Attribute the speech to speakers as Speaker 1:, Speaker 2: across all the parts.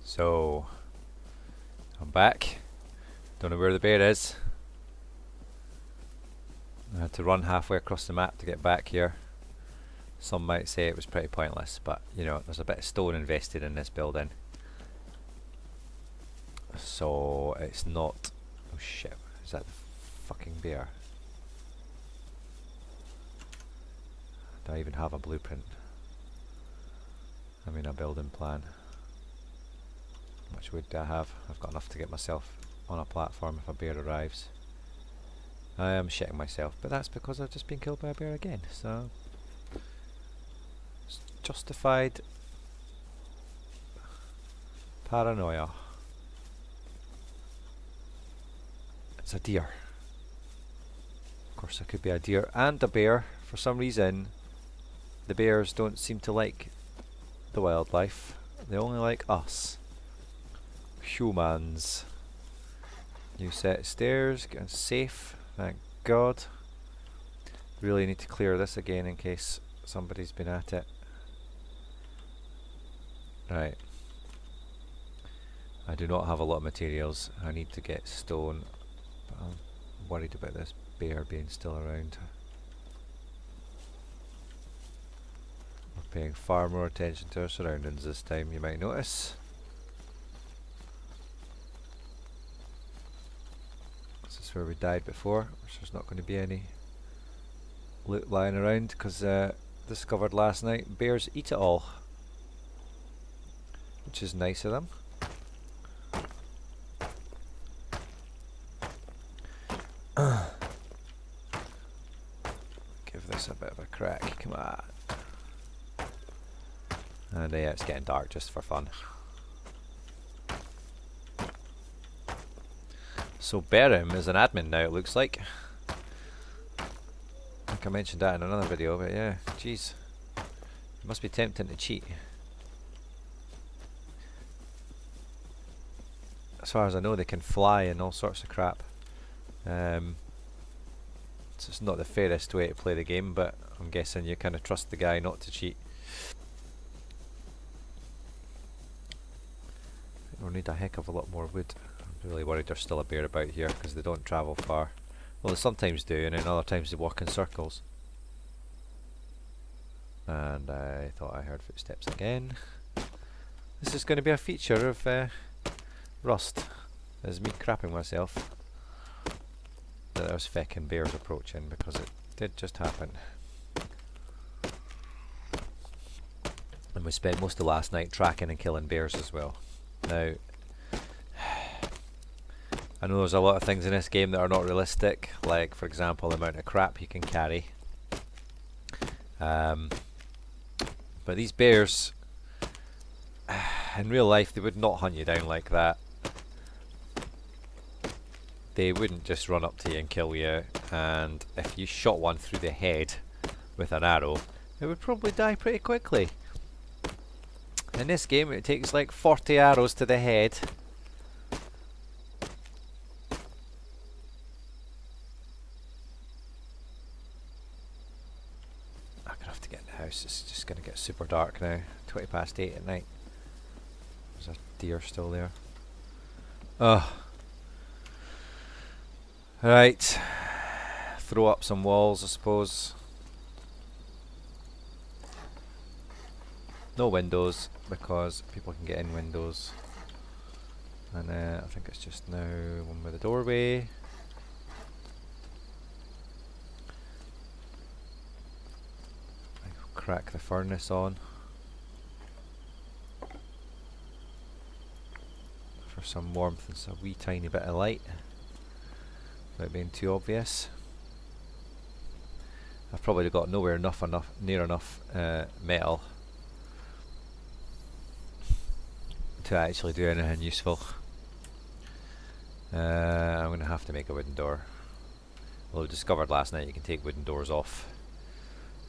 Speaker 1: So, I'm back. Don't know where the bear is. I had to run halfway across the map to get back here. Some might say it was pretty pointless, but you know, there's a bit of stone invested in this building. So, it's not... Oh shit, is that the fucking bear? Do I even have a blueprint? I mean a building plan. How much wood do I have? I've got enough to get myself on a platform if a bear arrives. I am shitting myself, but that's because I've just been killed by a bear again, so... It's justified paranoia. It's a deer. Of course, it could be a deer and a bear. For some reason, the bears don't seem to like the wildlife. They only like us. Humans. New set of stairs, getting safe, thank God. Really need to clear this again in case somebody's been at it. Right. I do not have a lot of materials. I need to get stone, but I'm worried about this bear being still around. We're paying far more attention to our surroundings this time, you might notice. This is where we died before, which there's not going to be any loot lying around because discovered last night bears eat it all, which is nice of them. Give this a bit of a crack, come on. And yeah, it's getting dark just for fun. So Berim is an admin now, it looks like. I think I mentioned that in another video, but yeah, jeez. It must be tempting to cheat. As far as I know, they can fly and all sorts of crap. So it's not the fairest way to play the game, but I'm guessing you kind of trust the guy not to cheat. We'll need a heck of a lot more wood. I'm really worried there's still a bear about here because they don't travel far. Well, they sometimes do, and then other times they walk in circles. And I thought I heard footsteps again. This is going to be a feature of Rust. Is me crapping myself that there's feckin' bears approaching, because it did just happen. And we spent most of last night tracking and killing bears as well. Now, I know there's a lot of things in this game that are not realistic, like for example the amount of crap you can carry. But these bears, in real life they would not hunt you down like that. They wouldn't just run up to you and kill you, and if you shot one through the head with an arrow, it would probably die pretty quickly. In this game it takes like 40 arrows to the head. I'm gonna have to get in the house, it's just gonna get super dark now. 20 past 8 at night. There's a deer still there. Ugh. Right. Throw up some walls, I suppose. No windows, because people can get in windows. And I think it's just now one with a doorway. I'll crack the furnace on for some warmth and a wee tiny bit of light, without being too obvious. I've probably got near enough metal to actually do anything useful. I'm going to have to make a wooden door. Well, we discovered last night you can take wooden doors off.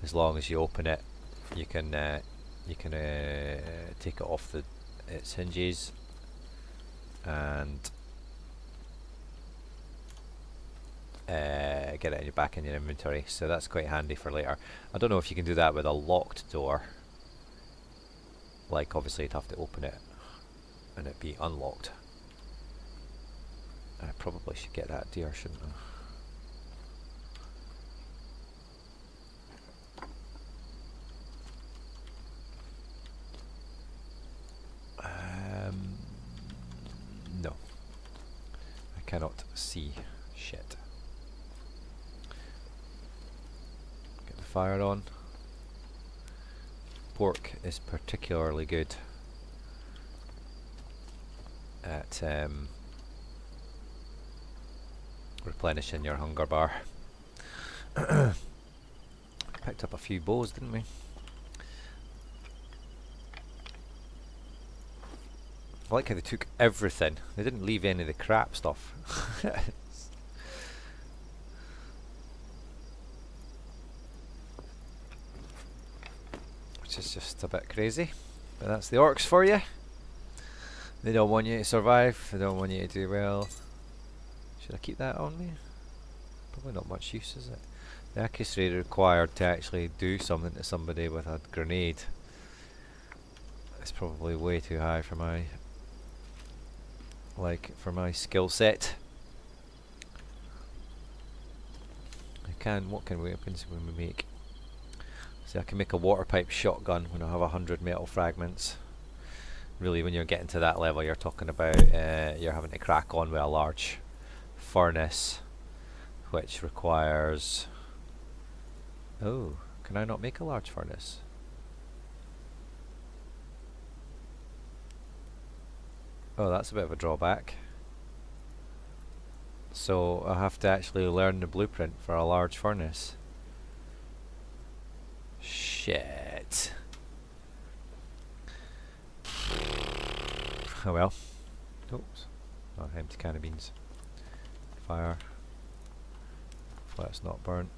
Speaker 1: As long as you open it, you can take it off its hinges and get it back in your inventory. So that's quite handy for later. I don't know if you can do that with a locked door. Like obviously you'd have to open it and it be unlocked. I probably should get that deer, shouldn't I? No. I cannot see shit. Get the fire on. Pork is particularly good at replenishing your hunger bar. Picked up a few bows, didn't we? I like how they took everything. They didn't leave any of the crap stuff. Which is just a bit crazy. But that's the orcs for you. They don't want you to survive. They don't want you to do well. Should I keep that on me? Probably not much use, is it? The accuracy required to actually do something to somebody with a grenade is probably way too high for my skill set. What kind of weapons can we make? See, I can make a water pipe shotgun when I have 100 metal fragments. Really, when you're getting to that level, you're talking about you're having to crack on with a large furnace, which requires... Oh, can I not make a large furnace? Oh, that's a bit of a drawback. So I have to actually learn the blueprint for a large furnace. Shit. Oh well. Oops. Oh, empty can of beans. Fire. Hopefully it's not burnt.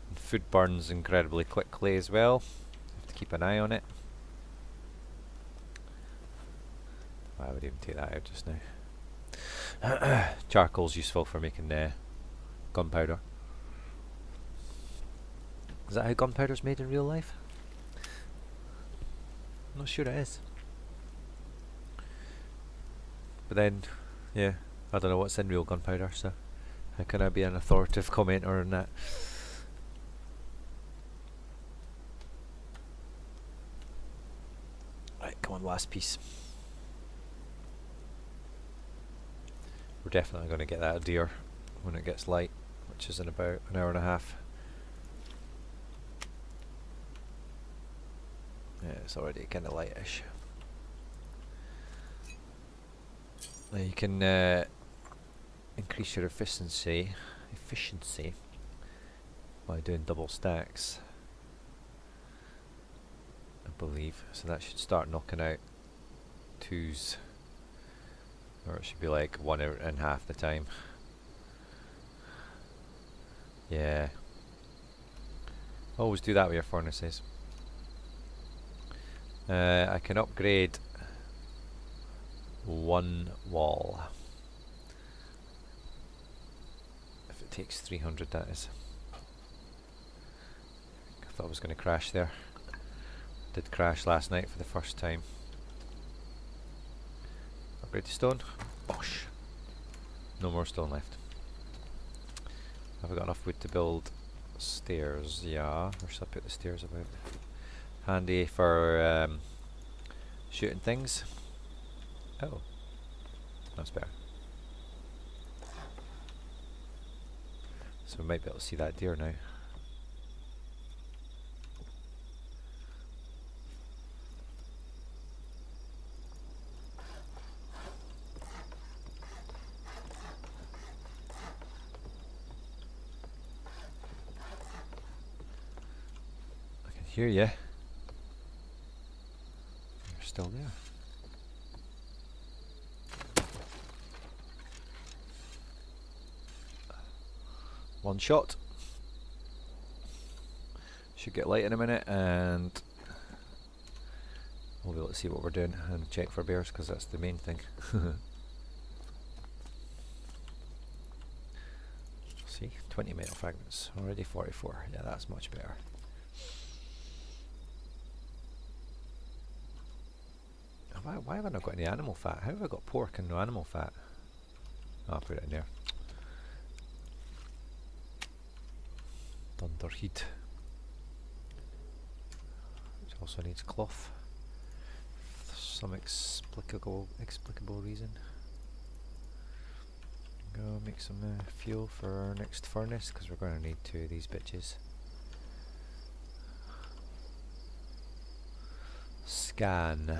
Speaker 1: And food burns incredibly quickly as well. Have to keep an eye on it. I would even take that out just now. Charcoal's useful for making gunpowder. Is that how gunpowder's made in real life? I'm not sure it is. But then, yeah, I don't know what's in real gunpowder, so how can I be an authoritative commenter on that? Right, come on, last piece. We're definitely going to get that deer when it gets light, which is in about an hour and a half. Yeah, it's already kind of lightish. Now you can increase your efficiency by doing double stacks, I believe. So that should start knocking out twos. Or it should be like 1 and half the time. Yeah. Always do that with your furnaces. I can upgrade one wall. If it takes 300, that is. I thought I was going to crash there. Did crash last night for the first time. Upgrade to stone. Bosh. No more stone left. Have I got enough wood to build stairs? Yeah. Where should I put the stairs about? Handy for shooting things. Oh. That's better. So we might be able to see that deer now. Hear ya. You're still there. One shot. Should get light in a minute and we'll be able to see what we're doing and check for bears because that's the main thing. See, 20 metal fragments, already 44. Yeah, that's much better. Why have I not got any animal fat? How have I got pork and no animal fat? Oh, I'll put it in there. Thunder heat. Which also needs cloth. For some explicable reason. Go make some fuel for our next furnace, because we're going to need 2 of these bitches. Scan.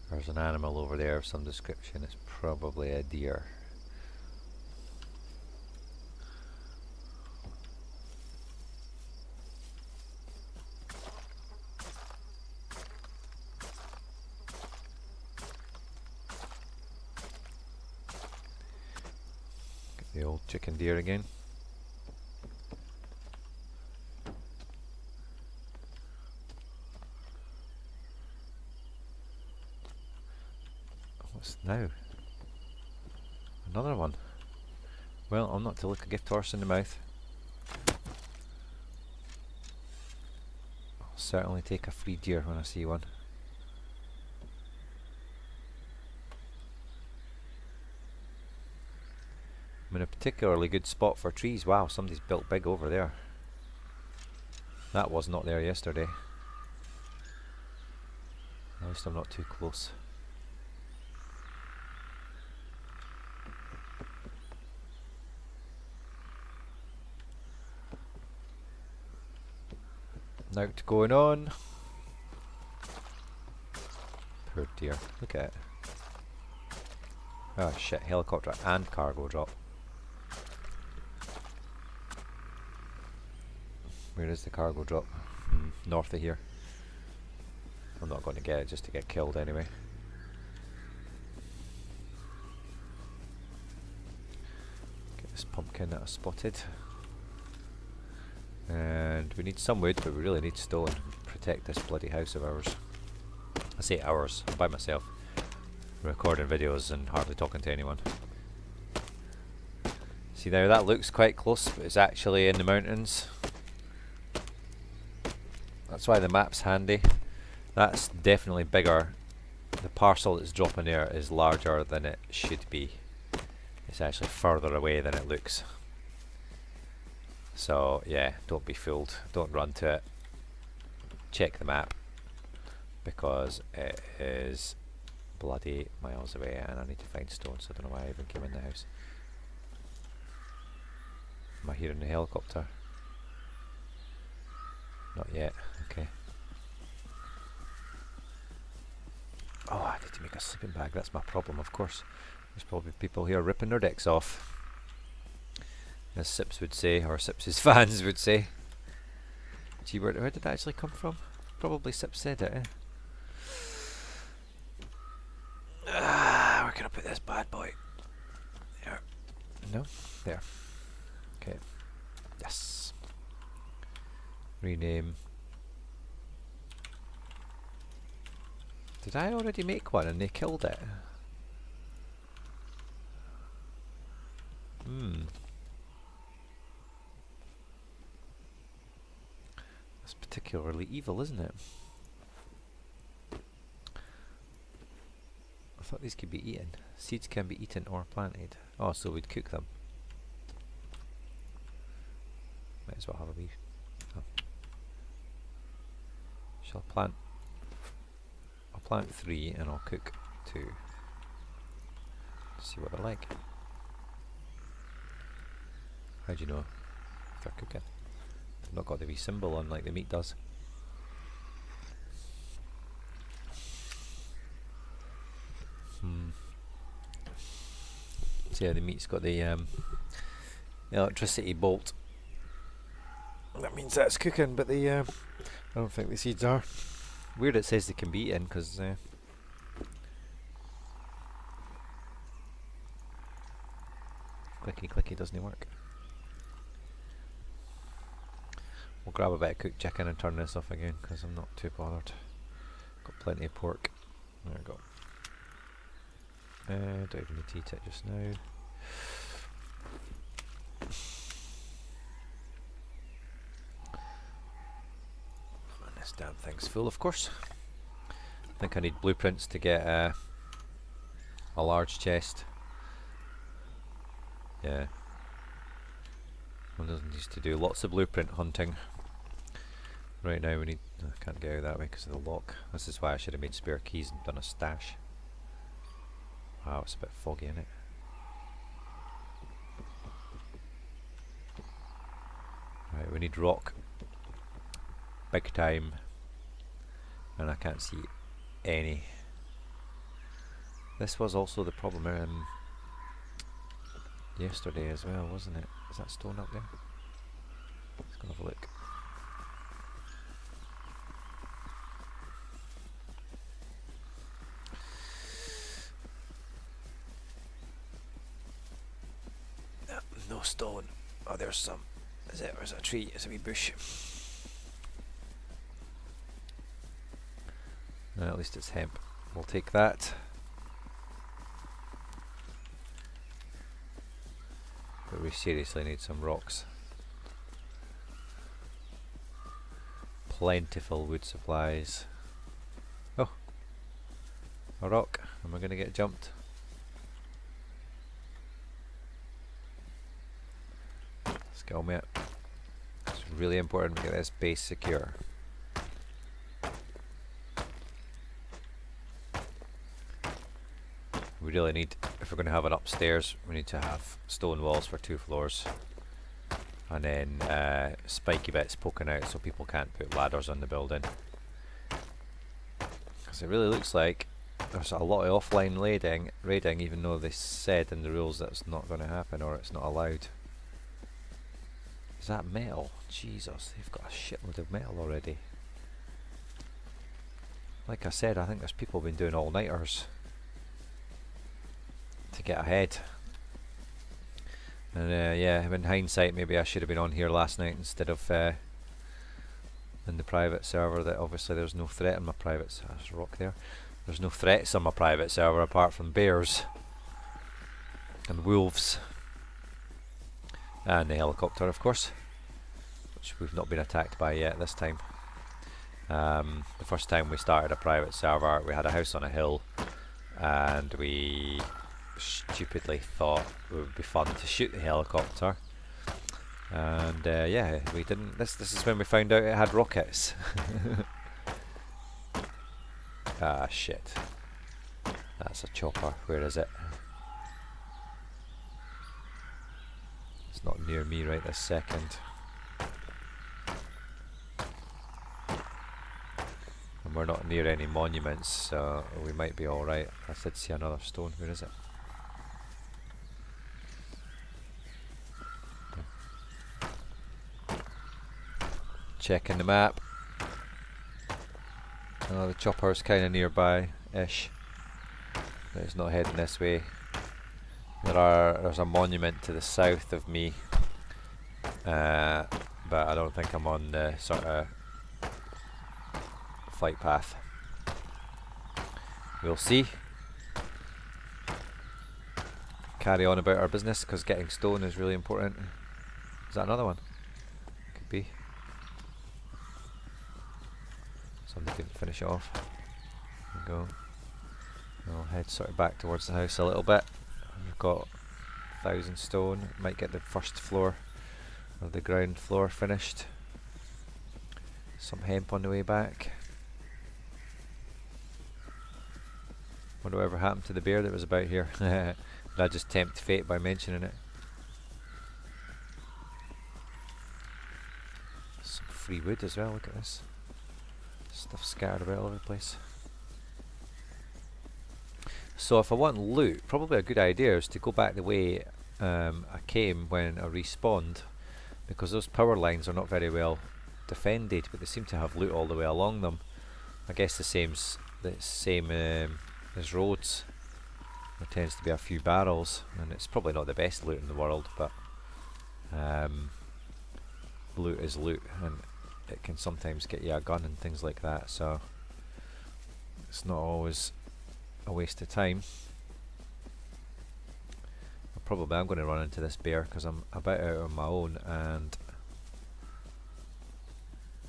Speaker 1: There's an animal over there of some description. It's probably a deer. Get the old chicken deer again. What's now? Another one. Well, I'm not to look a gift horse in the mouth. I'll certainly take a free deer when I see one. I'm in a particularly good spot for trees. Wow, somebody's built big over there. That was not there yesterday. At least I'm not too close. Out going on. Poor dear. Look at it. Oh shit, helicopter and cargo drop. Where is the cargo drop? North of here. I'm not going to get it just to get killed anyway. Get this pumpkin that I spotted. And we need some wood, but we really need stone to protect this bloody house of ours. I say ours, I'm by myself, recording videos and hardly talking to anyone. See now, that looks quite close, but it's actually in the mountains. That's why the map's handy. That's definitely bigger. The parcel that's dropping there is larger than it should be. It's actually further away than it looks. So yeah, don't be fooled. Don't run to it. Check the map, because it is bloody miles away and I need to find stone, so I don't know why I even came in the house. Am I hearing the helicopter? Not yet. Okay. Oh, I need to make a sleeping bag. That's my problem, of course. There's probably people here ripping their decks off, as Sips would say, or Sips' fans would say. Gee, where did that actually come from? Probably Sips said it, eh? Where can I put this bad boy? There. No? There. Okay. Yes. Rename. Did I already make one and they killed it? That's particularly evil, isn't it? I thought these could be eaten. Seeds can be eaten or planted. Oh, so we'd cook them. Might as well have a wee. Oh. Shall I plant? I'll plant 3 and I'll cook 2. See what they're like. How do you know if they're cooking? They've not got the wee symbol on like the meat does. So yeah, the meat's got the electricity bolt. That means that's cooking, but the I don't think the seeds are. Weird it says they can be eaten, because clicky clicky doesn't work. We'll grab a bit of cooked chicken and turn this off again, because I'm not too bothered. Got plenty of pork. There we go. Don't even need to eat it just now. thing's full, of course. I think I need blueprints to get a large chest. Yeah. One doesn't need to do lots of blueprint hunting. Right now we need... I can't get out that way because of the lock. This is why I should have made spare keys and done a stash. Wow, it's a bit foggy, isn't it? Right, we need rock. Big time. And I can't see any. This was also the problem yesterday as well, wasn't it? Is that stone up there? Let's go have a look. No stone. Oh, there's some. Is it? Or is it a tree? It's a wee bush. At least it's hemp. We'll take that. But we seriously need some rocks. Plentiful wood supplies. Oh! A rock. Am I going to get jumped? Skill mate. It's really important to get this base secure. We really need, if we're going to have it upstairs, we need to have stone walls for 2 floors. And then spiky bits poking out so people can't put ladders on the building. Because it really looks like there's a lot of offline raiding, even though they said in the rules that it's not going to happen or it's not allowed. Is that metal? Jesus, they've got a shitload of metal already. Like I said, I think there's people been doing all-nighters to get ahead. And yeah, in hindsight, maybe I should have been on here last night instead of in the private server. That obviously there's no threat on my private server. There's a rock there. There's no threats on my private server apart from bears and wolves and the helicopter, of course, which we've not been attacked by yet this time. The first time we started a private server, we had a house on a hill, and we stupidly thought it would be fun to shoot the helicopter, and yeah, we didn't. This is when we found out it had rockets. Ah, shit. That's a chopper. Where is it? It's not near me right this second. And we're not near any monuments, so we might be alright. I did see another stone. Where is it? Checking the map. Oh, the chopper's kind of nearby-ish. But it's not heading this way. There's a monument to the south of me, but I don't think I'm on the sort of flight path. We'll see. Carry on about our business, because getting stone is really important. Is that another one? Could be. Somebody can finish it off. There we go. I'll head sort of back towards the house a little bit. We've got 1,000 stone. Might get the first floor or the ground floor finished. Some hemp on the way back. Wonder whatever happened to the bear that was about here. Did I just tempt fate by mentioning it? Some free wood as well, look at this. Stuff scattered about all over the place. So if I want loot, probably a good idea is to go back the way I came when I respawned, because those power lines are not very well defended, but they seem to have loot all the way along them. I guess the same as roads. There tends to be a few barrels, and it's probably not the best loot in the world, but loot is loot, and it can sometimes get you a gun and things like that, so it's not always a waste of time. Probably I'm going to run into this bear because I'm about out on my own, and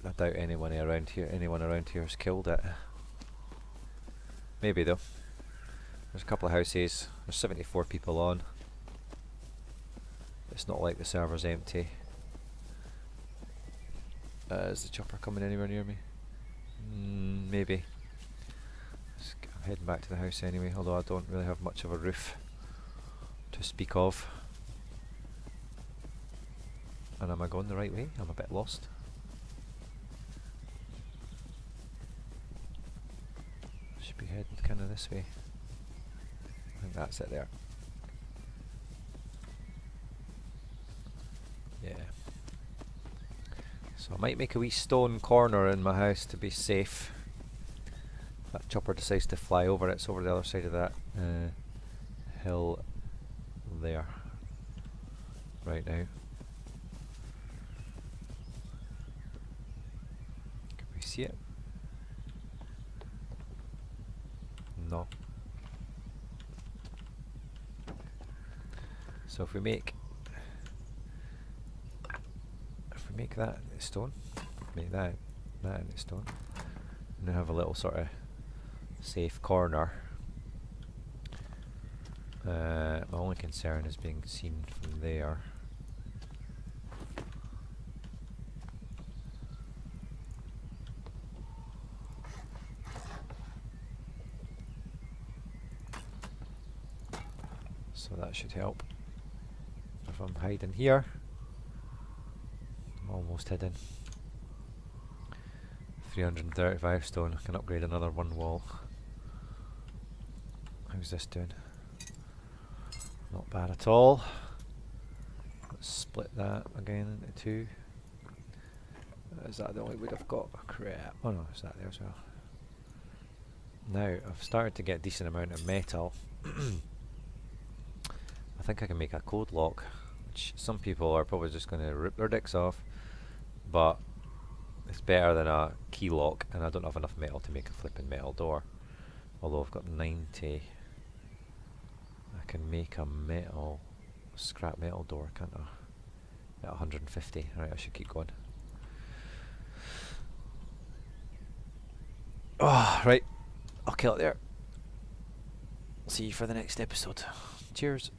Speaker 1: I doubt anyone around here has killed it. Maybe though. There's a couple of houses. There's 74 people on. It's not like the server's empty. Is the chopper coming anywhere near me? Maybe. I'm heading back to the house anyway, although I don't really have much of a roof to speak of. And am I going the right way? I'm a bit lost. Should be heading kind of this way. I think that's it there. Yeah. So I might make a wee stone corner in my house to be safe. If that chopper decides to fly over, it's over the other side of that hill there right now. Can we see it? No. So if we make that into stone, make that into stone, and then have a little sort of safe corner. My only concern is being seen from there. So that should help. If I'm hiding here, I'm almost hidden. 335 stone, I can upgrade another one wall. How's this doing? Not bad at all. Let's split that again into two. Is that the only wood I've got? Crap. Oh no, is that there as well? Now, I've started to get a decent amount of metal. I think I can make a code lock, which some people are probably just going to rip their dicks off, but it's better than a key lock, and I don't have enough metal to make a flipping metal door. Although I've got 90. I can make a scrap metal door, can't I? At 150. Right, I should keep going. Oh, right. I'll kill it there. See you for the next episode. Cheers.